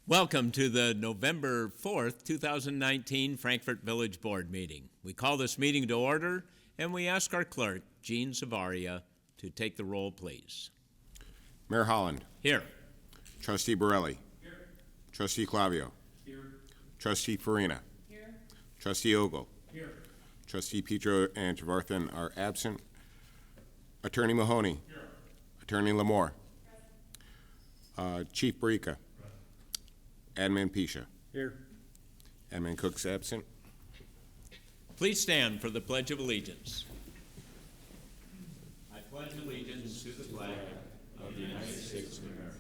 Welcome to the November 4th, 2019 Frankfort Village Board meeting. We call this meeting to order, and we ask our clerk, Jean Savaria, to take the roll, please. Mayor Holland. Here. Trustee Borelli. Here. Trustee Clavio. Here. Trustee Farina. Here. Trustee Ogle. Here. Trustee Petro and Trevarthen are absent. Attorney Mahoney. Here. Attorney Lamore. Chief Barica. Admin Pisha. Here. Admin Cook's absent. Please stand for the Pledge of Allegiance. I pledge allegiance to the flag of the United States of America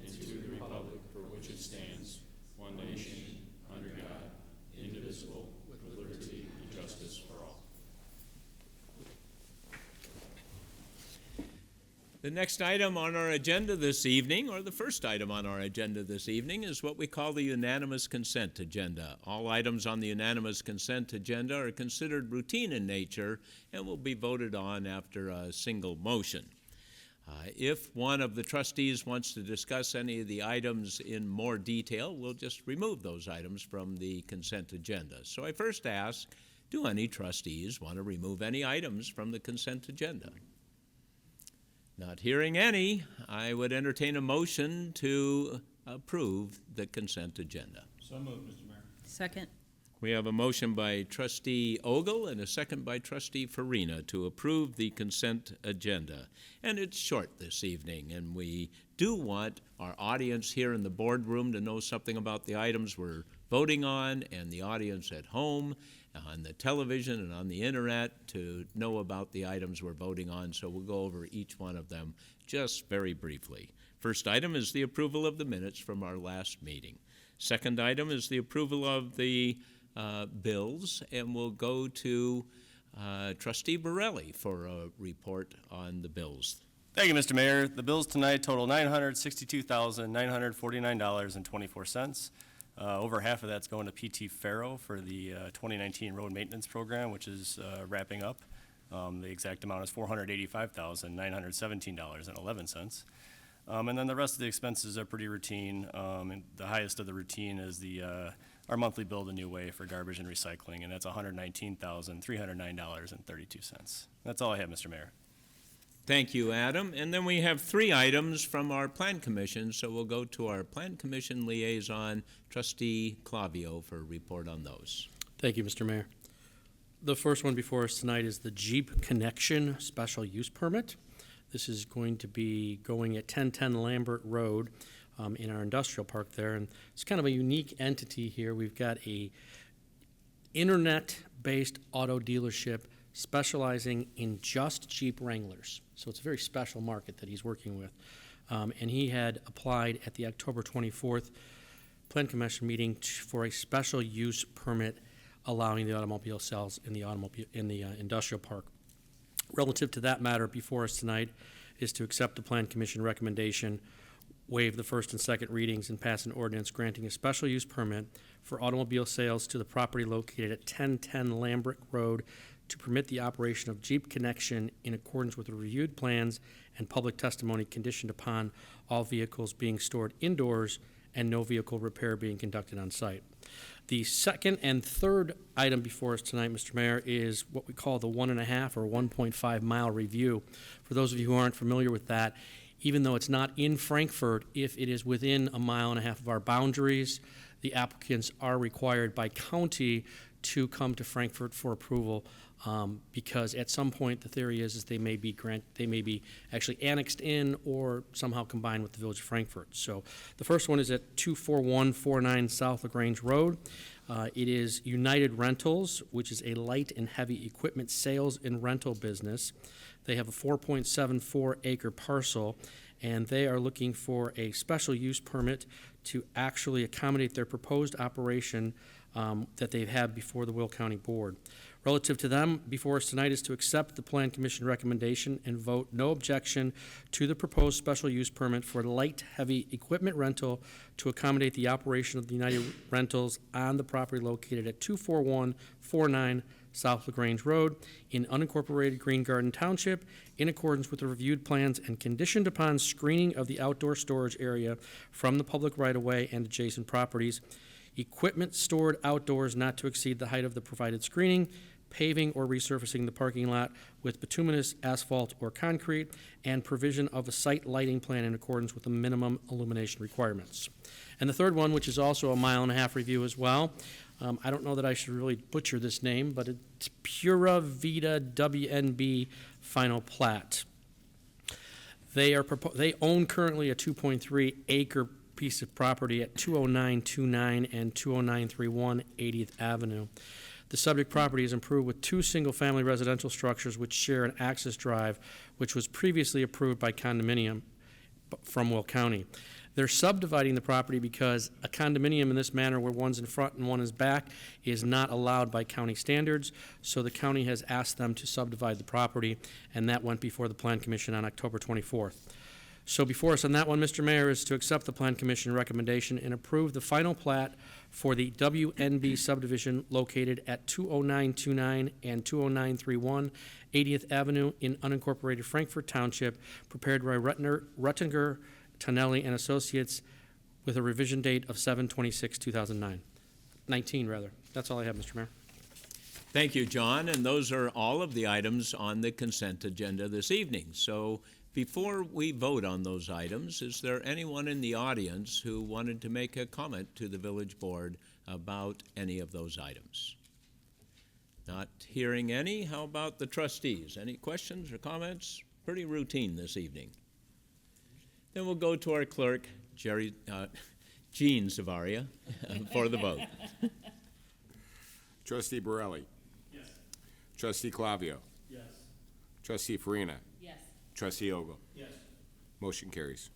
and to the republic for which it stands, one nation, under God, indivisible, with liberty and justice for all. The next item on our agenda this evening, or the first item on our agenda this evening, is what we call the unanimous consent agenda. All items on the unanimous consent agenda are considered routine in nature and will be voted on after a single motion. If one of the trustees wants to discuss any of the items in more detail, we'll just remove those items from the consent agenda. So I first ask, do any trustees want to remove any items from the consent agenda? Not hearing any, I would entertain a motion to approve the consent agenda. So moved, Mr. Mayor. Second. We have a motion by Trustee Ogle and a second by Trustee Farina to approve the consent agenda. And it's short this evening, and we do want our audience here in the boardroom to know something about the items we're voting on, and the audience at home, on the television, and on the internet to know about the items we're voting on. So we'll go over each one of them just very briefly. First item is the approval of the minutes from our last meeting. Second item is the approval of the bills, and we'll go to Trustee Borelli for a report on the bills. Thank you, Mr. Mayor. The bills tonight total $962,949.24. Over half of that's going to PT Faro for the 2019 road maintenance program, which is wrapping up. The exact amount is $485,917.11. And then the rest of the expenses are pretty routine. And the highest of the routine is our monthly bill the new way for garbage and recycling, and that's $119,309.32. That's all I have, Mr. Mayor. Thank you, Adam. And then we have three items from our Plan Commission, so we'll go to our Plan Commission liaison, Trustee Clavio, for a report on those. Thank you, Mr. Mayor. The first one before us tonight is the Jeep Connection Special Use Permit. This is going to be going at 1010 Lambert Road in our industrial park there, and it's kind of a unique entity here. We've got a internet-based auto dealership specializing in just Jeep Wranglers. So it's a very special market that he's working with. And he had applied at the October 24th Plan Commission meeting for a special use permit allowing the automobile sales in the industrial park. Relative to that matter, before us tonight is to accept the Plan Commission recommendation, waive the first and second readings, and pass an ordinance granting a special use permit for automobile sales to the property located at 1010 Lambert Road to permit the operation of Jeep Connection in accordance with the reviewed plans and public testimony conditioned upon all vehicles being stored indoors and no vehicle repair being conducted on site. The second and third item before us tonight, Mr. Mayor, is what we call the 1.5 or 1.5 mile review. For those of you who aren't familiar with that, even though it's not in Frankfort, if it is within 1.5 miles of our boundaries, the applicants are required by county to come to Frankfort for approval, because at some point the theory is they may be actually annexed in or somehow combined with the Village of Frankfort. So the first one is at 24149 South LaGrange Road. It is United Rentals, which is a light and heavy equipment sales and rental business. They have a 4.74 acre parcel, and they are looking for a special use permit to actually accommodate their proposed operation that they've had before the Will County Board. Relative to them, before us tonight is to accept the Plan Commission recommendation and vote no objection to the proposed special use permit for light heavy equipment rental to accommodate the operation of the United Rentals on the property located at 24149 South LaGrange Road in unincorporated Green Garden Township in accordance with the reviewed plans and conditioned upon screening of the outdoor storage area from the public right-of-way and adjacent properties, equipment stored outdoors not to exceed the height of the provided screening, paving or resurfacing the parking lot with bituminous asphalt or concrete, and provision of a site lighting plan in accordance with the minimum illumination requirements. And the third one, which is also a mile-and-a-half review as well, I don't know that I should really butcher this name, but it's Pura Vida WNB Final Plat. They own currently a 2.3 acre piece of property at 20929 and 20931 80th Avenue. The subject property is improved with two single-family residential structures which share an access drive, which was previously approved by condominium from Will County. They're subdividing the property because a condominium in this manner, where one's in front and one is back, is not allowed by county standards, so the county has asked them to subdivide the property, and that went before the Plan Commission on October 24th. So before us on that one, Mr. Mayor, is to accept the Plan Commission recommendation and approve the final plat for the WNB subdivision located at 20929 and 20931 80th Avenue in unincorporated Frankfort Township, prepared by Ruttinger, Tonelli and Associates, with a revision date of 7/26/2009. 19, rather. That's all I have, Mr. Mayor. Thank you, John, and those are all of the items on the consent agenda this evening. So before we vote on those items, is there anyone in the audience who wanted to make a comment to the village board about any of those items? Not hearing any. How about the trustees? Any questions or comments? Pretty routine this evening. Then we'll go to our clerk, Jean Savaria, for the vote. Trustee Borelli. Yes. Trustee Clavio. Yes. Trustee Farina. Yes. Trustee Ogle. Yes. Motion carries.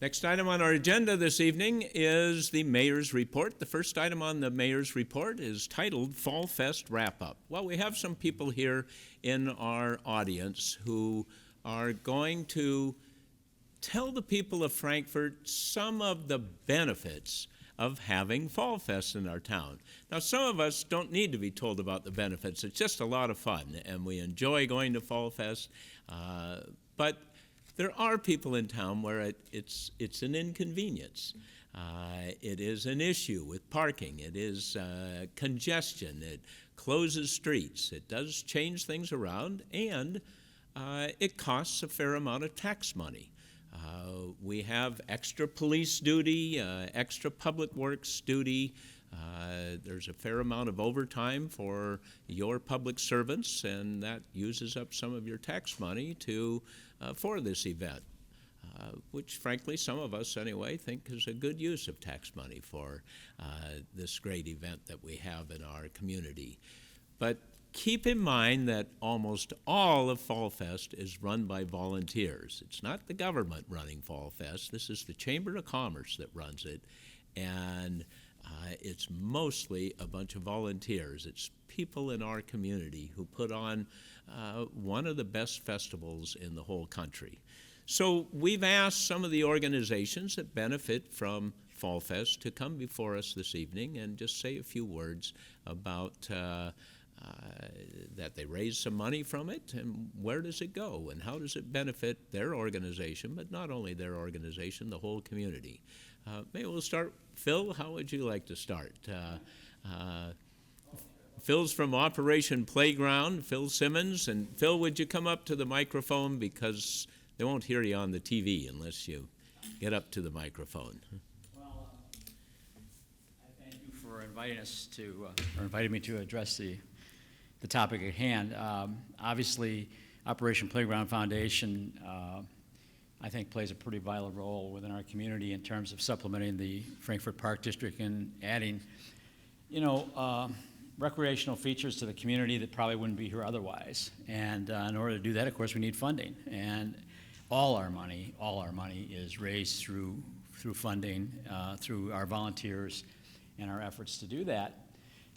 Next item on our agenda this evening is the mayor's report. The first item on the mayor's report is titled Fall Fest Wrap-Up. Well, we have some people here in our audience who are going to tell the people of Frankfort some of the benefits of having Fall Fest in our town. Now, some of us don't need to be told about the benefits. It's just a lot of fun, and we enjoy going to Fall Fest. But there are people in town where it's an inconvenience. It is an issue with parking. It is congestion. It closes streets. It does change things around, and it costs a fair amount of tax money. We have extra police duty, extra public works duty. There's a fair amount of overtime for your public servants, and that uses up some of your tax money for this event, which frankly some of us anyway think is a good use of tax money for this great event that we have in our community. But keep in mind that almost all of Fall Fest is run by volunteers. It's not the government running Fall Fest. This is the Chamber of Commerce that runs it, and it's mostly a bunch of volunteers. It's people in our community who put on one of the best festivals in the whole country. So we've asked some of the organizations that benefit from Fall Fest to come before us this evening and just say a few words about that they raise some money from it, and where does it go, and how does it benefit their organization, but not only their organization, the whole community. Maybe we'll start. Phil, how would you like to start? Phil's from Operation Playground, Phil Simmons. And Phil, would you come up to the microphone, because they won't hear you on the TV unless you get up to the microphone. Well, I thank you for inviting us to, or inviting me to address the topic at hand. Obviously, Operation Playground Foundation, I think, plays a pretty vital role within our community in terms of supplementing the Frankfort Park District and adding, recreational features to the community that probably wouldn't be here otherwise. And in order to do that, of course, we need funding. And all our money is raised through funding, through our volunteers and our efforts to do that.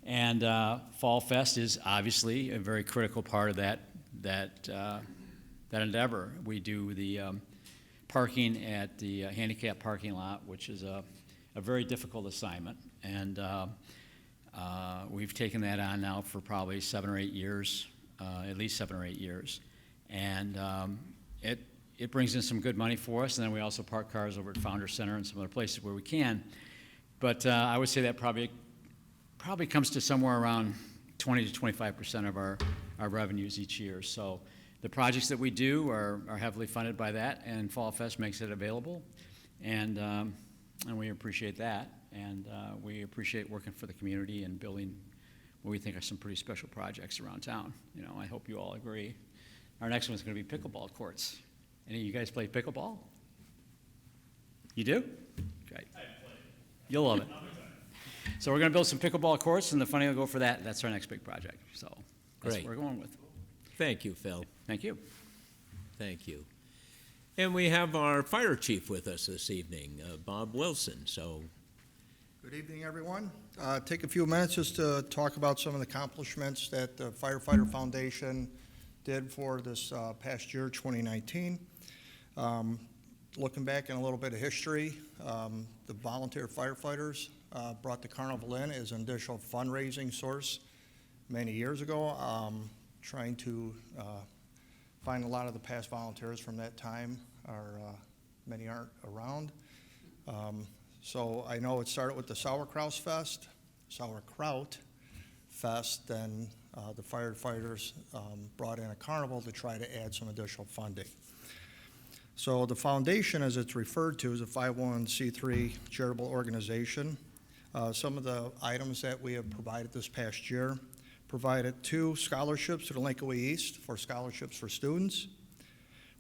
And Fall Fest is obviously a very critical part of that endeavor. We do the parking at the handicap parking lot, which is a very difficult assignment. And We've taken that on now for probably 7 or 8 years, at least 7 or 8 years. And it brings in some good money for us, and then we also park cars over at Founder Center and some other places where we can. But I would say that probably comes to somewhere around 20 to 25% of our revenues each year. So the projects that we do are heavily funded by that, and Fall Fest makes it available, and we appreciate that. And we appreciate working for the community and building what we think are some pretty special projects around town. You know, I hope you all agree. Our next one's going to be pickleball courts. Any of you guys play pickleball? You do? Great. You'll love it. So we're going to build some pickleball courts, and the funding will go for that. That's our next big project. So that's Great. what we're going with. Thank you, Phil. Thank you. Thank you. And we have our fire chief with us this evening, Bob Wilson. So, Good evening, everyone. Take a few minutes just to talk about some of the accomplishments that the Firefighter Foundation did for this past year, 2019. Looking back in a little bit of history, the volunteer firefighters brought the carnival in as an additional fundraising source many years ago, trying to find a lot of the past volunteers from that time. Many aren't around. So I know it started with the Sauerkraut Fest, then the firefighters brought in a carnival to try to add some additional funding. So the foundation, as it's referred to, is a 501c3 charitable organization. Some of the items that we have provided this past year: provided 2 scholarships to the Lincoln East for scholarships for students.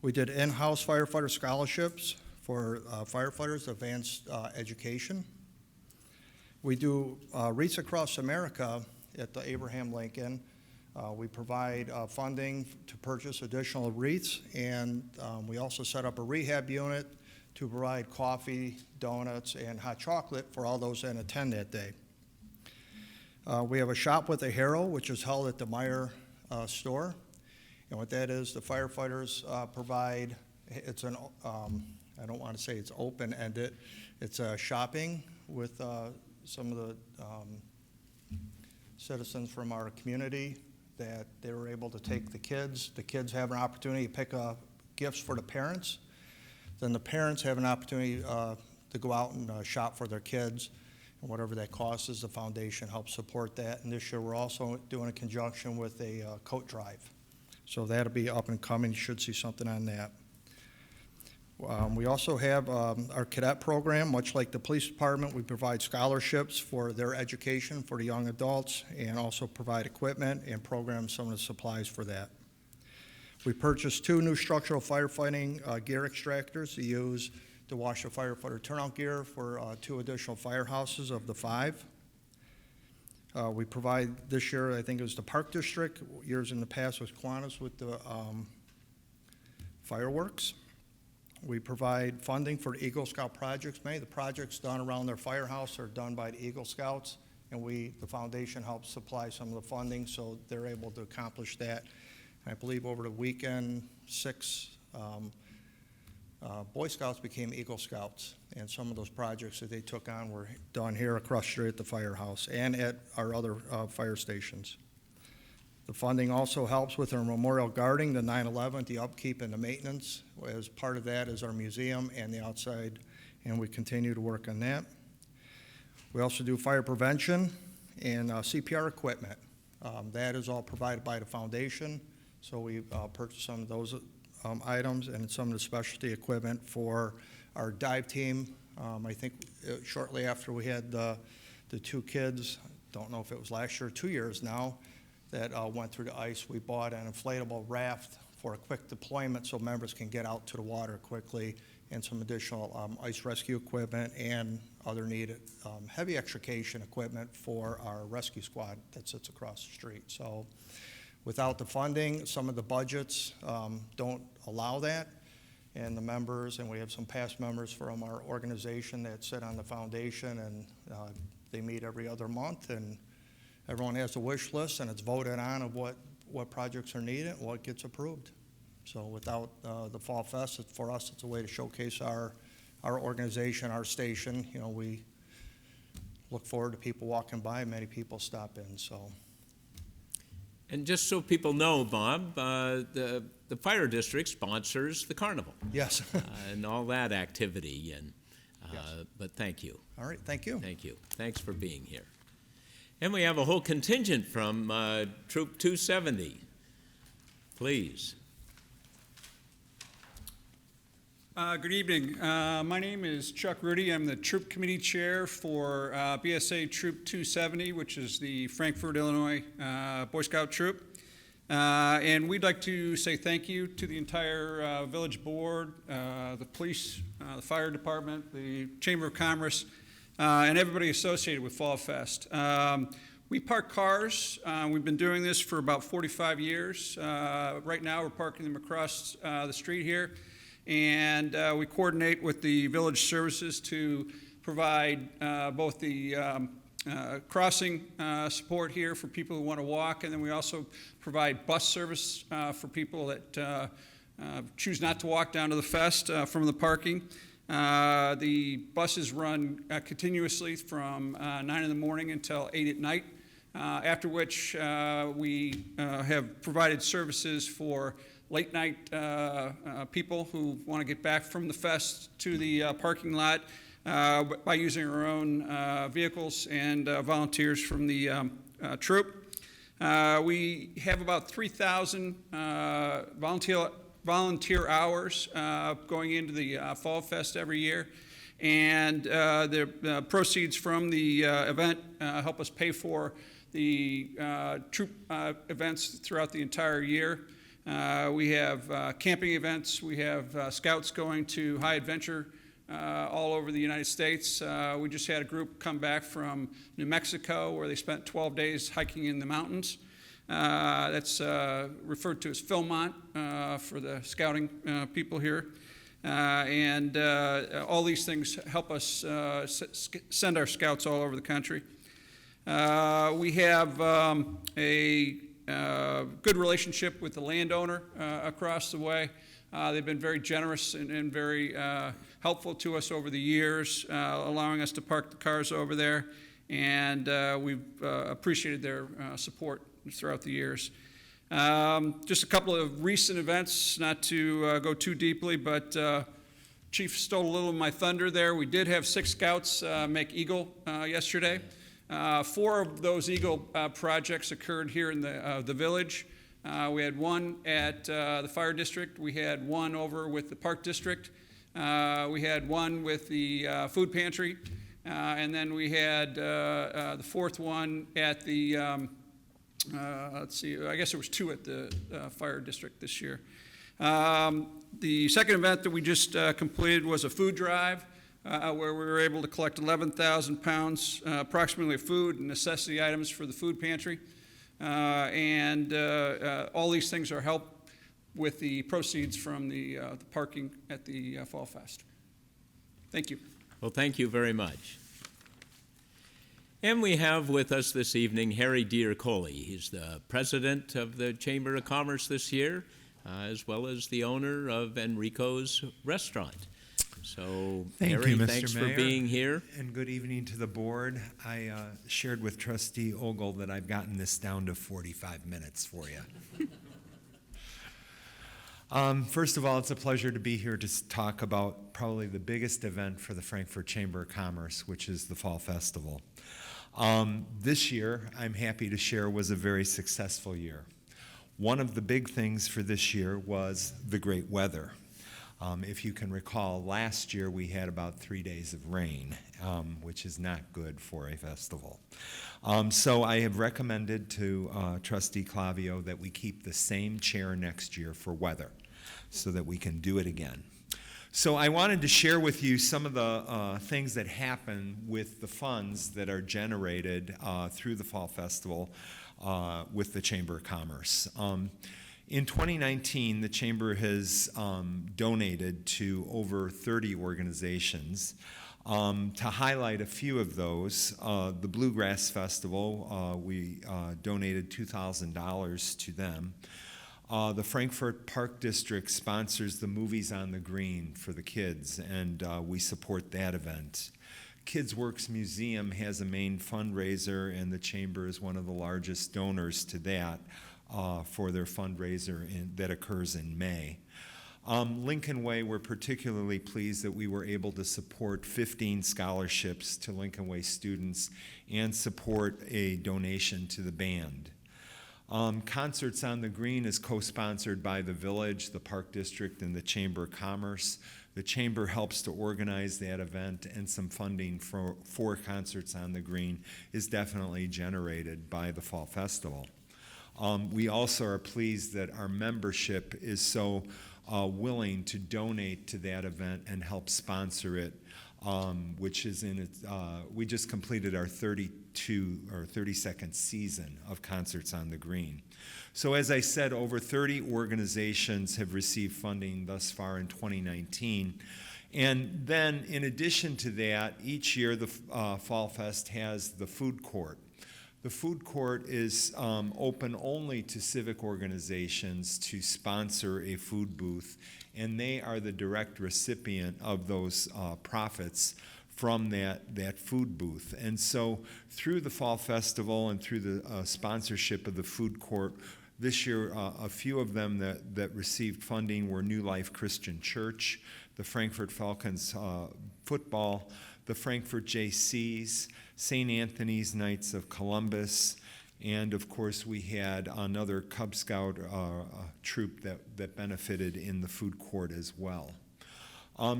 We did in-house firefighter scholarships for firefighters' advanced education. We do Wreaths Across America at the Abraham Lincoln. We provide funding to purchase additional wreaths, and we also set up a rehab unit to provide coffee, donuts, and hot chocolate for all those that attend that day. We have a Shop with a Hero, which is held at the Meyer store. And what that is, the firefighters provide, it's an, I don't want to say it's open-ended, it's shopping with some of the citizens from our community, that they were able to take the kids. The kids have an opportunity to pick up gifts for the parents. Then the parents have an opportunity to go out and shop for their kids. And whatever that costs is, the foundation helps support that. And this year we're also doing a conjunction with a coat drive. So that'll be up and coming. You should see something on that. We also have our cadet program. Much like the police department, we provide scholarships for their education for the young adults, and also provide equipment and program some of the supplies for that. We purchased 2 new structural firefighting gear extractors to use to wash the firefighter turnout gear for 2 additional firehouses of the 5. We provide this year, I think it was the Park District. Years in the past was Kiwanis with the fireworks. We provide funding for Eagle Scout projects. Many of the projects done around their firehouse are done by the Eagle Scouts, and the foundation helps supply some of the funding, so they're able to accomplish that. And I believe over the weekend, 6 Boy Scouts became Eagle Scouts, and some of those projects that they took on were done here across the street at the firehouse and at our other fire stations. The funding also helps with our memorial guarding, the 9/11, the upkeep and the maintenance. As part of that is our museum and the outside, and we continue to work on that. We also do fire prevention and CPR equipment. That is all provided by the foundation, so we purchased some of those items and some of the specialty equipment for our dive team. I think shortly after we had the 2 kids, don't know if it was last year or 2 years now, that went through the ice, we bought an inflatable raft for a quick deployment so members can get out to the water quickly, and some additional ice rescue equipment and other needed heavy extrication equipment for our rescue squad that sits across the street. So without the funding, some of the budgets don't allow that, and the members, and we have some past members from our organization that sit on the foundation, and they meet every other month, and everyone has a wish list, and it's voted on of what projects are needed and what gets approved. So without the Fall Fest, for us, it's a way to showcase our organization, our station. You know, we look forward to people walking by. Many people stop in, so. And just so people know, Bob, the fire district sponsors the carnival Yes. and all that activity. And Yes. but thank you, All right, thank you. thank you, thanks for being here. And we have a whole contingent from Troop 270. Please. Good evening. My name is Chuck Rudy. I'm the Troop Committee Chair for BSA Troop 270, which is the Frankfort, Illinois Boy Scout Troop. And we'd like to say thank you to the entire village board, the police, the fire department, the Chamber of Commerce, and everybody associated with Fall Fest. We park cars. We've been doing this for about 45 years. Right now, we're parking them across the street here. And we coordinate with the village services to provide both the crossing support here for people who want to walk, and then we also provide bus service for people that choose not to walk down to the fest from the parking. The buses run continuously from 9 in the morning until 8 at night, after which we have provided services for late night people who want to get back from the fest to the parking lot by using our own vehicles and volunteers from the troop. We have about 3,000 volunteer hours going into the Fall Fest every year, and the proceeds from the event help us pay for the troop events throughout the entire year. We have camping events. We have scouts going to high adventure all over the United States. We just had a group come back from New Mexico where they spent 12 days hiking in the mountains. That's referred to as Philmont for the scouting people here. And all these things help us send our scouts all over the country. We have a good relationship with the landowner across the way. They've been very generous and very helpful to us over the years, allowing us to park the cars over there, and we've appreciated their support throughout the years. Just a couple of recent events, not to go too deeply, but Chief stole a little of my thunder there. We did have 6 scouts make Eagle yesterday. 4 of those Eagle projects occurred here in the village. We had one at the fire district. We had one over with the park district. We had one with the food pantry. And then we had the 4th one at the, let's see, I guess there was 2 at the fire district this year. The second event that we just completed was a food drive. Where we were able to collect 11,000 pounds, approximately, of food and necessity items for the food pantry. And all these things are helped with the proceeds from the parking at the Fall Fest. Thank you. Well, thank you very much. And we have with us this evening Harry Diarcoli. He's the president of the Chamber of Commerce this year, as well as the owner of Enrico's Restaurant. So, Thank Harry, you, Mr. thanks Mayor, for being here. And good evening to the board. I shared with Trustee Ogle that I've gotten this down to 45 minutes for you. First of all, it's a pleasure to be here to talk about probably the biggest event for the Frankfort Chamber of Commerce, which is the Fall Festival. This year, I'm happy to share, was a very successful year. One of the big things for this year was the great weather. If you can recall, last year we had about 3 days of rain, which is not good for a festival. So I have recommended to Trustee Clavio that we keep the same chair next year for weather so that we can do it again. So I wanted to share with you some of the things that happen with the funds that are generated through the Fall Festival with the Chamber of Commerce. In 2019, the Chamber has donated to over 30 organizations. To highlight a few of those, the Bluegrass Festival, we donated $2,000 to them. The Frankfort Park District sponsors the Movies on the Green for the kids, and we support that event. Kids Works Museum has a main fundraiser, and the Chamber is one of the largest donors to that for their fundraiser that occurs in May. Lincoln Way, we're particularly pleased that we were able to support 15 scholarships to Lincoln Way students and support a donation to the band. Concerts on the Green is co-sponsored by the Village, the Park District, and the Chamber of Commerce. The Chamber helps to organize that event, and some funding for Concerts on the Green is definitely generated by the Fall Festival. We also are pleased that our membership is so willing to donate to that event and help sponsor it, which is in its, we just completed our 32nd season of Concerts on the Green. So as I said, over 30 organizations have received funding thus far in 2019. And then in addition to that, each year the Fall Fest has the food court. The food court is open only to civic organizations to sponsor a food booth, and they are the direct recipient of those profits from that food booth. And so through the Fall Festival and through the sponsorship of the food court, this year a few of them that received funding were New Life Christian Church, the Frankfort Falcons football, the Frankfort JCs, St. Anthony's Knights of Columbus, and of course we had another Cub Scout troop that benefited in the food court as well.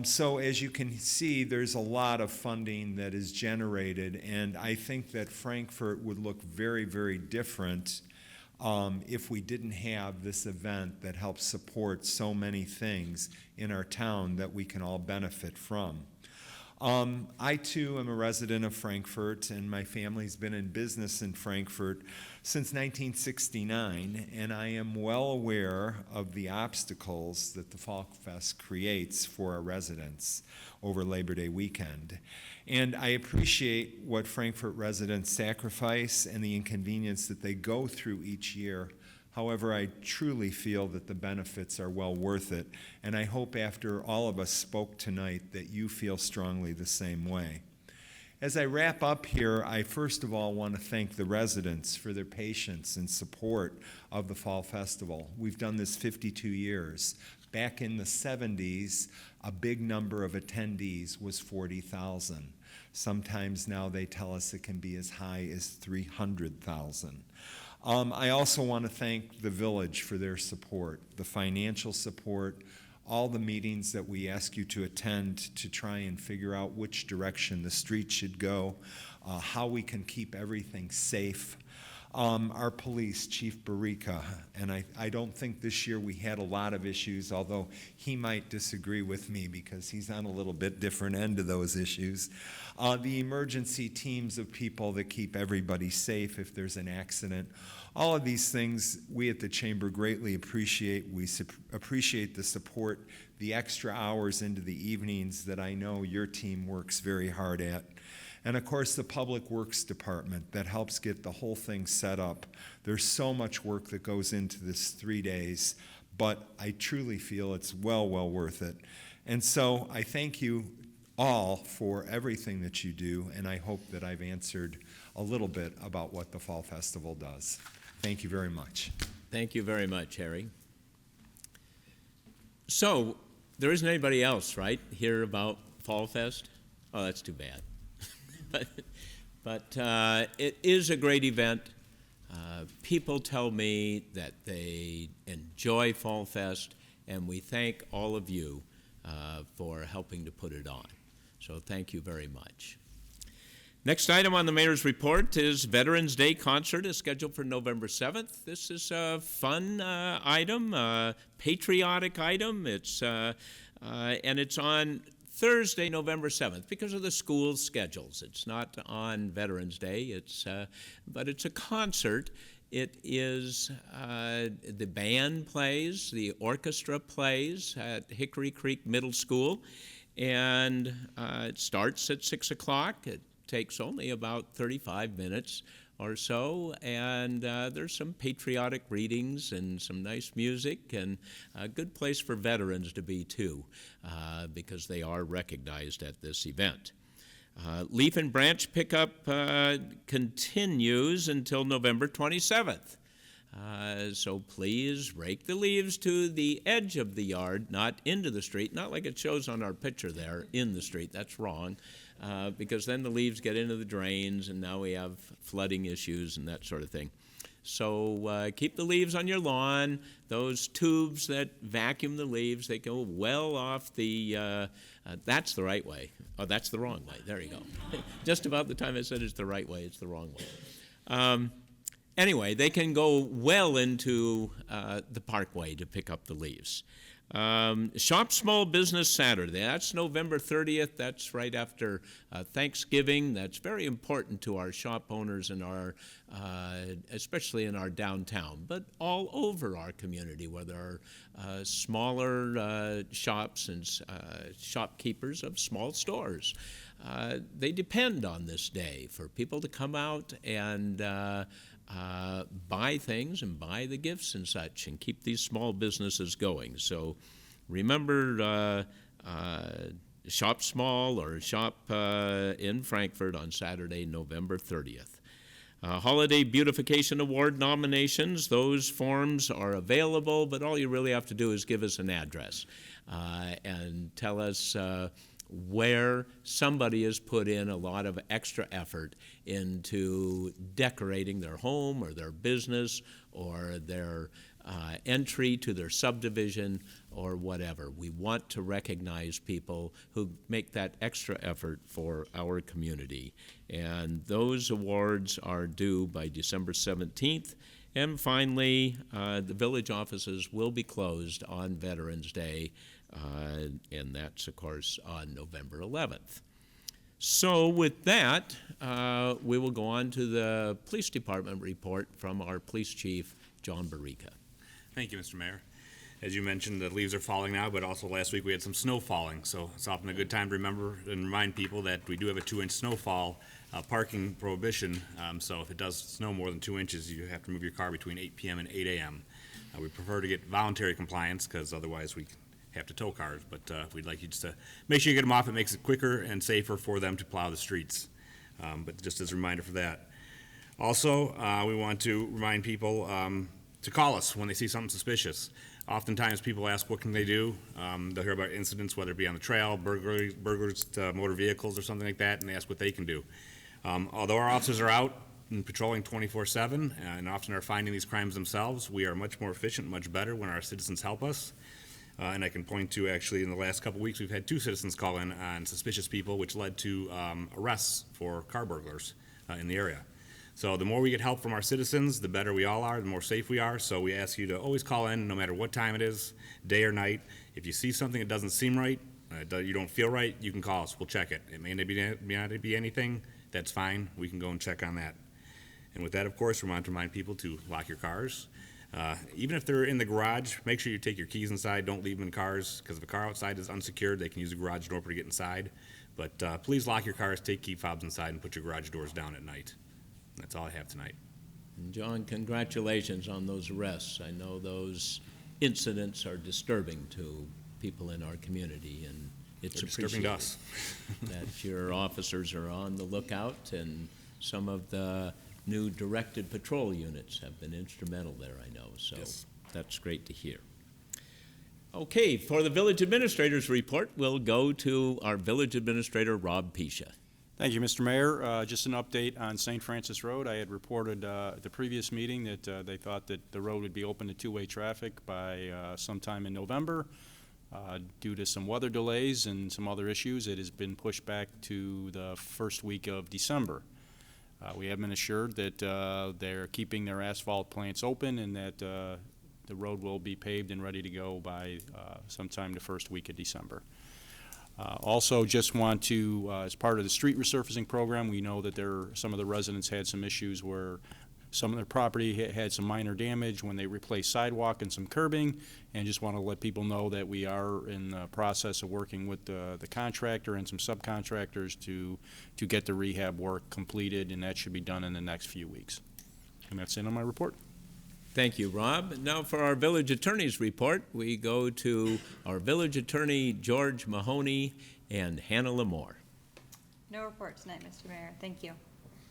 So as you can see, there's a lot of funding that is generated, and I think that Frankfort would look very, very different if we didn't have this event that helps support so many things in our town that we can all benefit from. I too am a resident of Frankfort, and my family's been in business in Frankfort since 1969, and I am well aware of the obstacles that the Fall Fest creates for our residents over Labor Day weekend. And I appreciate what Frankfort residents sacrifice and the inconvenience that they go through each year. However, I truly feel that the benefits are well worth it, and I hope after all of us spoke tonight that you feel strongly the same way. As I wrap up here, I first of all want to thank the residents for their patience and support of the Fall Festival. We've done this 52 years. Back in the 70s, a big number of attendees was 40,000. Sometimes now they tell us it can be as high as 300,000. I also want to thank the Village for their support, the financial support, all the meetings that we ask you to attend to try and figure out which direction the street should go, how we can keep everything safe. Our police, Chief Barica, and I don't think this year we had a lot of issues, although he might disagree with me because he's on a little bit different end of those issues. The emergency teams of people that keep everybody safe if there's an accident. All of these things we at the Chamber greatly appreciate. We appreciate the support, the extra hours into the evenings that I know your team works very hard at. And of course, the Public Works Department that helps get the whole thing set up. There's so much work that goes into this 3 days, but I truly feel it's well worth it. And so I thank you all for everything that you do, and I hope that I've answered a little bit about what the Fall Festival does. Thank you very much. Thank you very much, Harry. So, there isn't anybody else, right, here about Fall Fest? Oh, that's too bad. But it is a great event. People tell me that they enjoy Fall Fest, and we thank all of you for helping to put it on. So thank you very much. Next item on the mayor's report is Veterans Day concert is scheduled for November 7th. This is a fun item, patriotic item. It's and it's on Thursday, November 7th, because of the school schedules. It's not on Veterans Day, but it's a concert. It is, the band plays, the orchestra plays at Hickory Creek Middle School, and it starts at 6 o'clock. It takes only about 35 minutes or so, and there's some patriotic readings and some nice music, and a good place for veterans to be too, because they are recognized at this event. Leaf and branch pickup continues until November 27th. So please rake the leaves to the edge of the yard, not into the street, not like it shows on our picture there, in the street. That's wrong, because then the leaves get into the drains, and now we have flooding issues and that sort of thing. So keep the leaves on your lawn. Those tubes that vacuum the leaves, they go well off the, that's the right way. Oh, that's the wrong way. There you go. Just about the time I said it's the right way, it's the wrong way. Anyway, they can go well into the parkway to pick up the leaves. Shop Small Business Saturday, that's November 30th. That's right after Thanksgiving. That's very important to our shop owners in our, especially in our downtown, but all over our community, where there are smaller shops and shopkeepers of small stores. They depend on this day for people to come out and buy things and buy the gifts and such, and keep these small businesses going. So remember, Shop Small or Shop in Frankfort on Saturday, November 30th. Holiday Beautification Award nominations, those forms are available, but all you really have to do is give us an address and tell us where somebody has put in a lot of extra effort into decorating their home or their business or their entry to their subdivision or whatever. We want to recognize people who make that extra effort for our community. And those awards are due by December 17th. And finally, the village offices will be closed on Veterans Day, and that's, of course, on November 11th. So with that, we will go on to the police department report from our police chief, John Barica. Thank you, Mr. Mayor. As you mentioned, the leaves are falling now, but also last week we had some snow falling, so it's often a good time to remember and remind people that we do have a 2-inch snowfall parking prohibition, so if it does snow more than 2 inches, you have to move your car between 8 p.m. and 8 a.m. We prefer to get voluntary compliance, because otherwise we have to tow cars, but we'd like you just to make sure you get them off. It makes it quicker and safer for them to plow the streets, but just as a reminder for that. Also, we want to remind people to call us when they see something suspicious. Oftentimes people ask what can they do. They'll hear about incidents, whether it be on the trail, burglars to motor vehicles or something like that, and they ask what they can do. Although our officers are out and patrolling 24/7 and often are finding these crimes themselves, we are much more efficient, much better when our citizens help us. And I can point to, actually, in the last couple weeks, we've had 2 citizens call in on suspicious people, which led to arrests for car burglars in the area. So the more we get help from our citizens, the better we all are, the more safe we are. So we ask you to always call in, no matter what time it is, day or night. If you see something that doesn't seem right, you don't feel right, you can call us. We'll check it. It may not be anything. That's fine. We can go and check on that. And with that, of course, we want to remind people to lock your cars. Even if they're in the garage, make sure you take your keys inside. Don't leave them in cars, because if a car outside is unsecured, they can use the garage door to get inside. But please lock your cars, take key fobs inside, and put your garage doors down at night. That's all I have tonight. John, congratulations on those arrests. I know those incidents are disturbing to people in our community, and it's disturbing to us. that your officers are on the lookout, and some of the new directed patrol units have been instrumental there, I know. So yes. That's great to hear. Okay, for the village administrator's report, we'll go to our village administrator, Rob Pisha. Thank you, Mr. Mayor. Just an update on St. Francis Road. I had reported at the previous meeting that they thought that the road would be open to two-way traffic by sometime in November. Due to some weather delays and some other issues, it has been pushed back to the first week of December. We have been assured that they're keeping their asphalt plants open and that the road will be paved and ready to go by sometime the first week of December. Also, just want to, as part of the street resurfacing program, we know that some of the residents had some issues where some of their property had some minor damage when they replaced sidewalk and some curbing, and just want to let people know that we are in the process of working with the contractor and some subcontractors to get the rehab work completed, and that should be done in the next few weeks. And that's it on my report. Thank you, Rob. Now for our village attorney's report, we go to our village attorney, George Mahoney, and Hannah Lamore. No report tonight, Mr. Mayor. Thank you.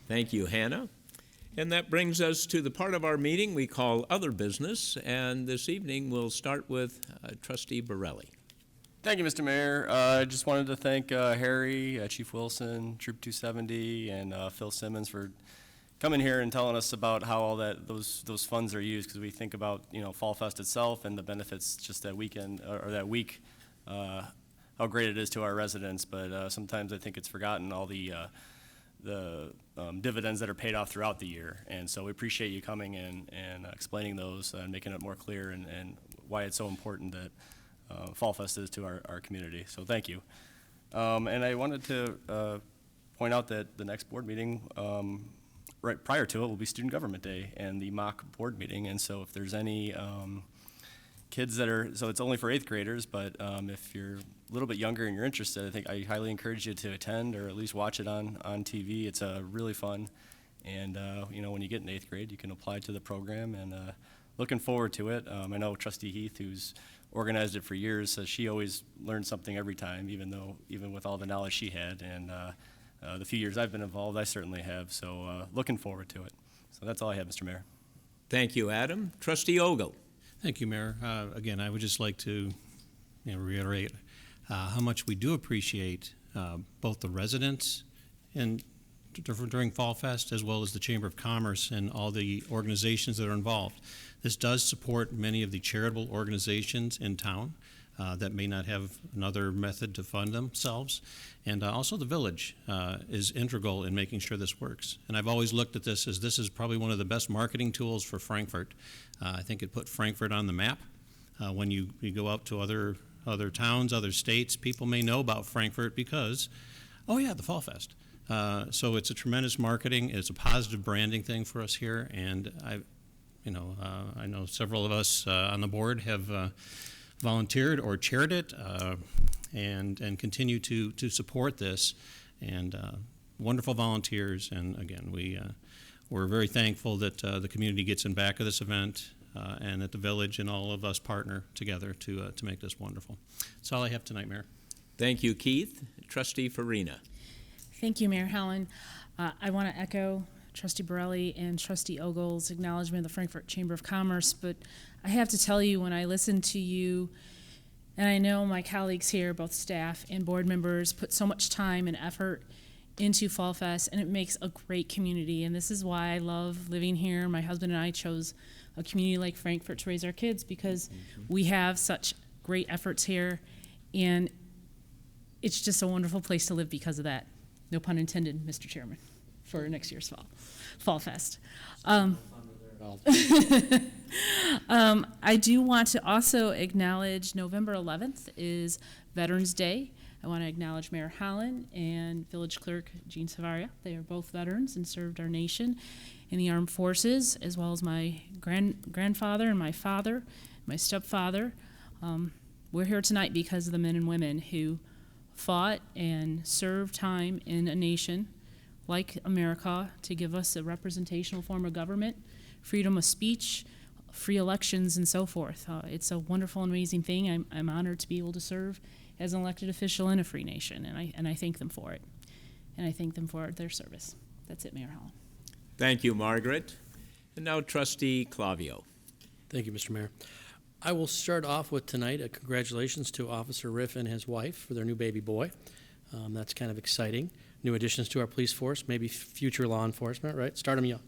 Thank you, Hannah. And that brings us to the part of our meeting we call Other Business, and this evening we'll start with Trustee Borelli. Thank you, Mr. Mayor. I just wanted to thank Harry, Chief Wilson, Troop 270, and Phil Simmons for coming here and telling us about how all those funds are used, because we think about, Fall Fest itself and the benefits just that weekend or that week, how great it is to our residents. But sometimes I think it's forgotten all the dividends that are paid off throughout the year. And so we appreciate you coming in and explaining those and making it more clear and why it's so important that Fall Fest is to our community. So thank you. And I wanted to point out that the next board meeting, right prior to it, will be Student Government Day and the mock board meeting. And so if there's any kids so it's only for 8th graders, but if you're a little bit younger and you're interested, I highly encourage you to attend or at least watch it on TV. It's really fun. And, when you get in 8th grade, you can apply to the program, and looking forward to it. I know Trustee Heath, who's organized it for years, says she always learns something every time, even with all the knowledge she had. And the few years I've been involved, I certainly have. So looking forward to it. So that's all I have, Mr. Mayor. Thank you, Adam. Trustee Ogle. Thank you, Mayor. Again, I would just like to reiterate how much we do appreciate both the residents and during Fall Fest, as well as the Chamber of Commerce and all the organizations that are involved. This does support many of the charitable organizations in town that may not have another method to fund themselves. And also the village is integral in making sure this works. And I've always looked at this is probably one of the best marketing tools for Frankfort. I think it put Frankfort on the map. When you go out to other towns, other states, people may know about Frankfort because, oh yeah, the Fall Fest. So it's a tremendous marketing, it's a positive branding thing for us here, and I know several of us on the board have volunteered or chaired it, and continue to support this, and wonderful volunteers. And again, we're very thankful that the community gets in back of this event, and that the village and all of us partner together to make this wonderful. That's all I have tonight, Mayor. Thank you, Keith. Trustee Farina. Thank you, Mayor Howland. I want to echo Trustee Borelli and Trustee Ogle's acknowledgement of the Frankfort Chamber of Commerce, but I have to tell you, when I listen to you, and I know my colleagues here, both staff and board members, put so much time and effort into Fall Fest, and it makes a great community, and this is why I love living here. My husband and I chose a community like Frankfort to raise our kids, because we have such great efforts here, and it's just a wonderful place to live because of that. No pun intended, Mr. Chairman, for next year's Fall Fest. I do want to also acknowledge November 11th is Veterans Day. I want to acknowledge Mayor Holland and Village Clerk Jean Savaria. They are both veterans and served our nation in the armed forces, as well as my grandfather and my father, my stepfather. We're here tonight because of the men and women who fought and served time in a nation like America to give us a representational form of government, freedom of speech, free elections, and so forth. It's a wonderful and amazing thing. I'm honored to be able to serve as an elected official in a free nation, and I thank them for it. And I thank them for their service. That's it, Mayor Howland. Thank you, Margaret. And now Trustee Clavio. Thank you, Mr. Mayor. I will start off with tonight a congratulations to Officer Riff and his wife for their new baby boy. That's kind of exciting. New additions to our police force, maybe future law enforcement, right? Start them young.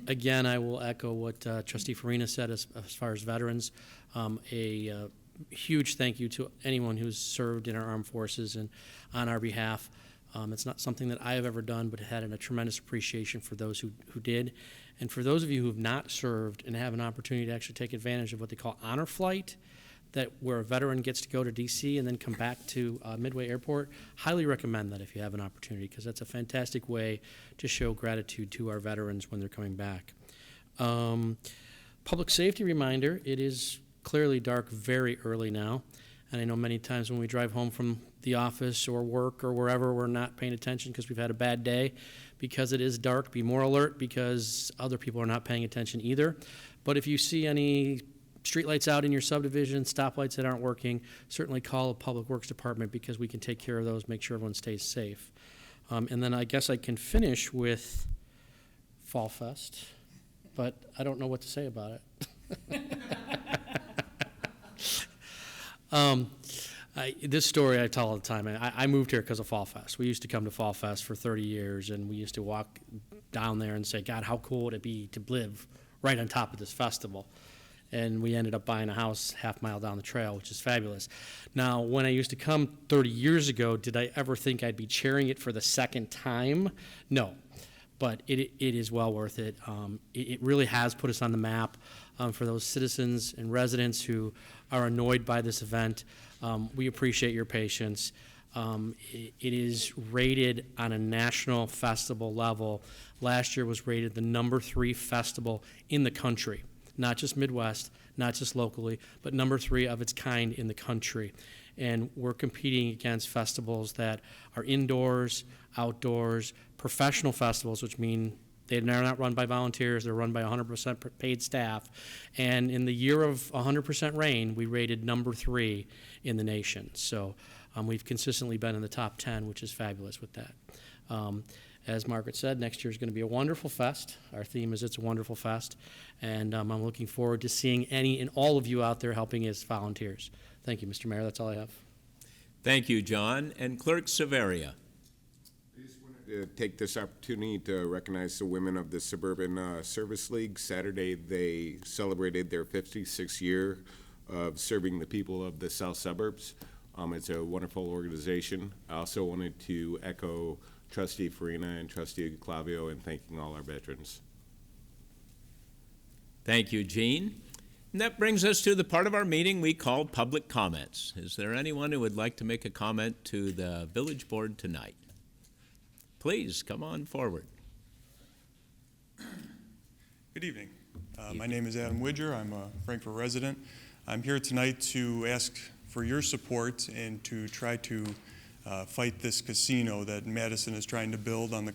Again, I will echo what Trustee Farina said as far as veterans. A huge thank you to anyone who's served in our armed forces and on our behalf. It's not something that I have ever done, but had a tremendous appreciation for those who did. And for those of you who have not served and have an opportunity to actually take advantage of what they call honor flight, where a veteran gets to go to D.C. and then come back to Midway Airport, highly recommend that if you have an opportunity, because that's a fantastic way to show gratitude to our veterans when they're coming back. Public safety reminder, it is clearly dark very early now, and I know many times when we drive home from the office or work or wherever, we're not paying attention because we've had a bad day. Because it is dark, be more alert, because other people are not paying attention either. But if you see any streetlights out in your subdivision, stoplights that aren't working, certainly call the Public Works Department because we can take care of those, make sure everyone stays safe. And then I guess I can finish with Fall Fest, but I don't know what to say about it. This story I tell all the time. I moved here because of Fall Fest. We used to come to Fall Fest for 30 years, and we used to walk down there and say, God, how cool would it be to live right on top of this festival? And we ended up buying a house half-mile down the trail, which is fabulous. Now, when I used to come 30 years ago, did I ever think I'd be chairing it for the second time? No, but it is well worth it. It really has put us on the map for those citizens and residents who are annoyed by this event. We appreciate your patience. It is rated on a national festival level. Last year was rated the #3 festival in the country. Not just Midwest, not just locally, but #3 of its kind in the country. And we're competing against festivals that are indoors, outdoors, professional festivals, which mean they're not run by volunteers, they're run by 100% paid staff. And in the year of 100% rain, we rated #3 in the nation. So we've consistently been in the top 10, which is fabulous with that. As Margaret said, next year is going to be a wonderful fest. Our theme is It's a Wonderful Fest. And I'm looking forward to seeing any and all of you out there helping as volunteers. Thank you, Mr. Mayor. That's all I have. Thank you, John. And Clerk Severia. I just wanted to take this opportunity to recognize the women of the Suburban Service League. Saturday, they celebrated their 56th year of serving the people of the south suburbs. It's a wonderful organization. I also wanted to echo Trustee Farina and Trustee Clavio in thanking all our veterans. Thank you, Gene. And that brings us to the part of our meeting we call public comments. Is there anyone who would like to make a comment to the village board tonight? Please come on forward. Good evening. My name is Adam Widger. I'm a Frankfort resident. I'm here tonight to ask for your support and to try to fight this casino that Madison is trying to build on the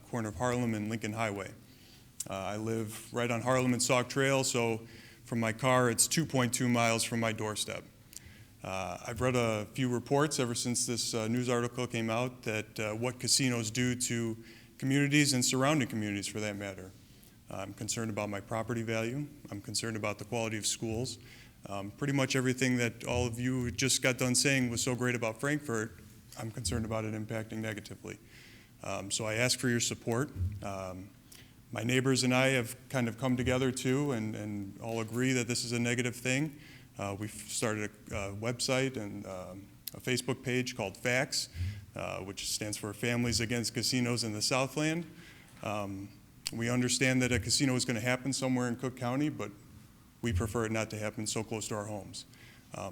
corner of Harlem and Lincoln Highway. I live right on Harlem and Sauk Trail, so from my car it's 2.2 miles from my doorstep. I've read a few reports ever since this news article came out that what casinos do to communities and surrounding communities for that matter. I'm concerned about my property value. I'm concerned about the quality of schools. Pretty much everything that all of you just got done saying was so great about Frankfort, I'm concerned about it impacting negatively. So I ask for your support. My neighbors and I have kind of come together too and all agree that this is a negative thing. We've started a website and a Facebook page called FACTS, which stands for Families Against Casinos in the Southland. We understand that a casino is going to happen somewhere in Cook County, but we prefer it not to happen so close to our homes.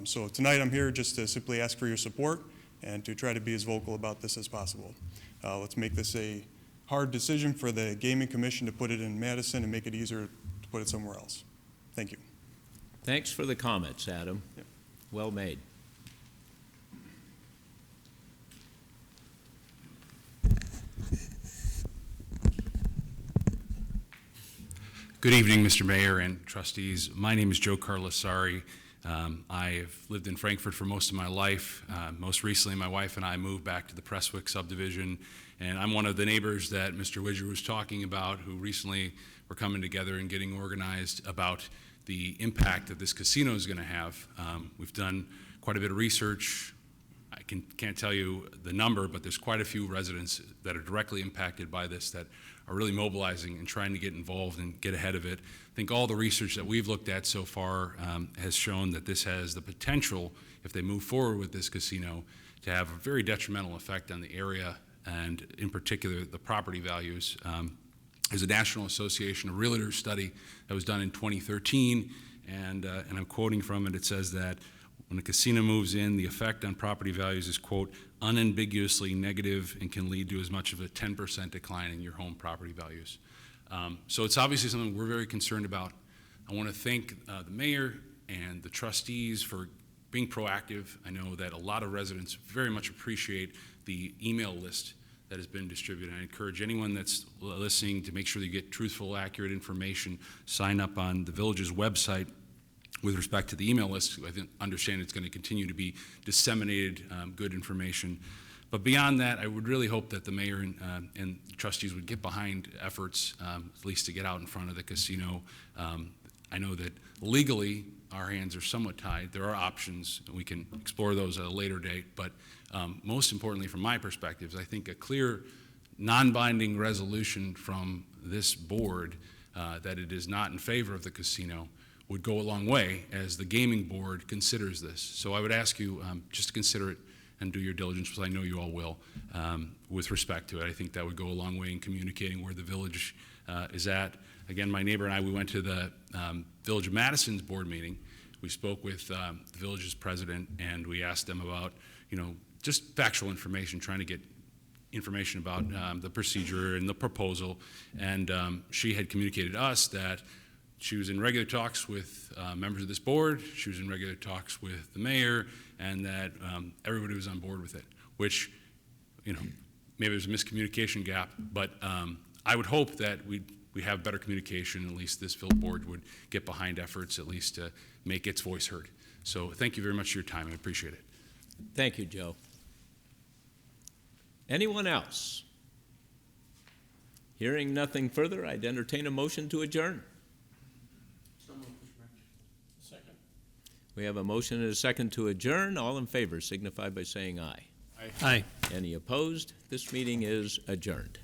So tonight I'm here just to simply ask for your support and to try to be as vocal about this as possible. Let's make this a hard decision for the Gaming Commission to put it in Madison and make it easier to put it somewhere else. Thank you. Thanks for the comments, Adam. Yep. Well made. Good evening, Mr. Mayor and trustees. My name is Joe Carlasari. I've lived in Frankfort for most of my life. Most recently, my wife and I moved back to the Prestwick subdivision, and I'm one of the neighbors that Mr. Widger was talking about who recently were coming together and getting organized about the impact that this casino is going to have. We've done quite a bit of research. I can't tell you the number, but there's quite a few residents that are directly impacted by this that are really mobilizing and trying to get involved and get ahead of it. I think all the research that we've looked at so far has shown that this has the potential, if they move forward with this casino, to have a very detrimental effect on the area and in particular the property values. There's a National Association of Realtors study that was done in 2013, and I'm quoting from it. It says that when a casino moves in, the effect on property values is, quote, unambiguously negative and can lead to as much of a 10% decline in your home property values. So it's obviously something we're very concerned about. I want to thank the mayor and the trustees for being proactive. I know that a lot of residents very much appreciate the email list that has been distributed. I encourage anyone that's listening to make sure that you get truthful, accurate information. Sign up on the village's website With respect to the email list, I understand it's going to continue to be disseminated good information. But beyond that, I would really hope that the mayor and trustees would get behind efforts, at least to get out in front of the casino. I know that legally our hands are somewhat tied. There are options. We can explore those at a later date. But most importantly, from my perspective, is I think a clear, non-binding resolution from this board that it is not in favor of the casino would go a long way as the gaming board considers this. So I would ask you just to consider it and do your diligence, because I know you all will, with respect to it. I think that would go a long way in communicating where the village is at. Again, my neighbor and I, we went to the Village of Madison's board meeting. We spoke with the village's president, and we asked them about, just factual information, trying to get information about the procedure and the proposal. And she had communicated to us that she was in regular talks with members of this board, she was in regular talks with the mayor, and that everybody was on board with it, which, maybe there's a miscommunication gap, but I would hope that we have better communication, at least this board would get behind efforts at least to make its voice heard. So thank you very much for your time, I appreciate it. Thank you, Joe. Anyone else? Hearing nothing further, I'd entertain a motion to adjourn. We have a motion and a second to adjourn. All in favor signify by saying aye. Aye. Any opposed? This meeting is adjourned.